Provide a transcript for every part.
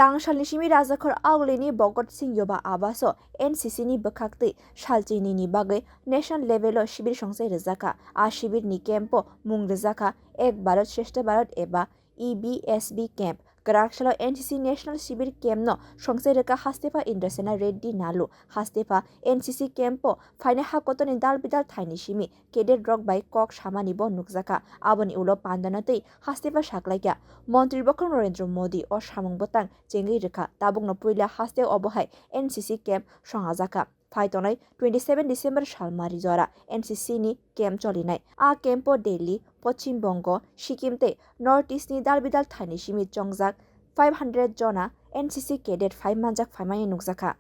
Tangshal Shimi Razakor Aulini Bogot Singh Yoba Abaso, NCC ni Bakakti, Shalchini ni Bagay, National Level Shibir Shongse Rezaka, A Shibir ni Kempo, Mung Rezaka, Ek Barot Sheshta Barot Eba, EBSB Camp, Karakshalo NCC National Shibir Camp no, Shongse Reka Hastepa Indasena Reddy Nalu, Hastepa NCC Campo, Fine Hakoton in Dalbidal Tiny Shimi, Keded Rock by Kok Shamanibo Nukzaka, Abon Ulo Pandanate, Hastepa Shaklaya, Montri Bokon Narendra Modi or Shamong Botang, Jengi Reka, Tabung no Puila Haste Obohai, NCC Camp, Shongazaka. Faitonai 27 December Shalmari Zora NCC ni camp cholinai a campo Delhi Pochim Bongo Sikimte North East ni Dalbidal Thani Shimi Chongzak 500 jona NCC cadet 5 manjak 5 mai nukzaka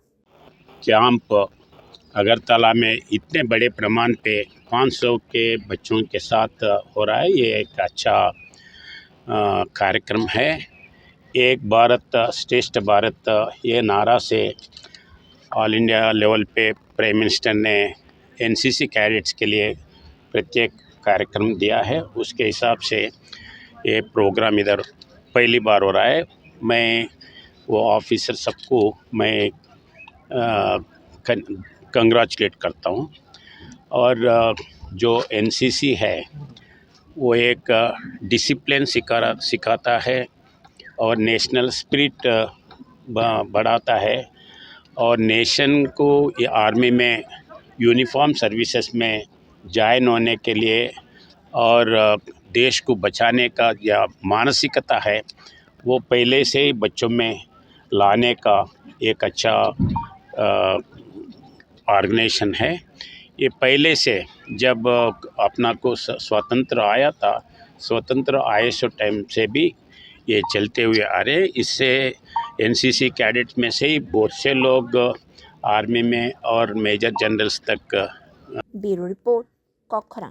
camp Agartala में इतने बड़े प्रमाण पे 500 के बच्चों के साथ हो रहा है। ये एक अच्छा कार्यक्रम है। एक भारत श्रेष्ठ भारत ये नारा से ऑल इंडिया लेवल पे प्राइम मिनिस्टर ने एनसीसी कैडेट्स के लिए प्रत्येक कार्यक्रम दिया है। उसके हिसाब से ये प्रोग्राम इधर पहली बार हो रहा है। मैं वो ऑफिसर सबको मैं कंग्रेचुलेट करता हूँ। और जो एनसीसी है वो एक डिसिप्लिन सिखाता है और नेशनल स्पिरिट बढ़ाता है और नेशन को ये आर्मी में यूनिफॉर्म सर्विसेज में ज्वाइन होने के लिए और देश को बचाने का या मानसिकता है वो पहले से ही बच्चों में लाने का एक अच्छा ऑर्गेनाइजेशन है। ये पहले से जब अपना को स्वतंत्र आया था, स्वतंत्र आए सो टाइम से भी ये चलते हुए आ रहे। इससे एनसीसी कैडेट्स में से ही बहुत से लोग आर्मी में और मेजर जनरल्स तक। Bureau report कोखरा।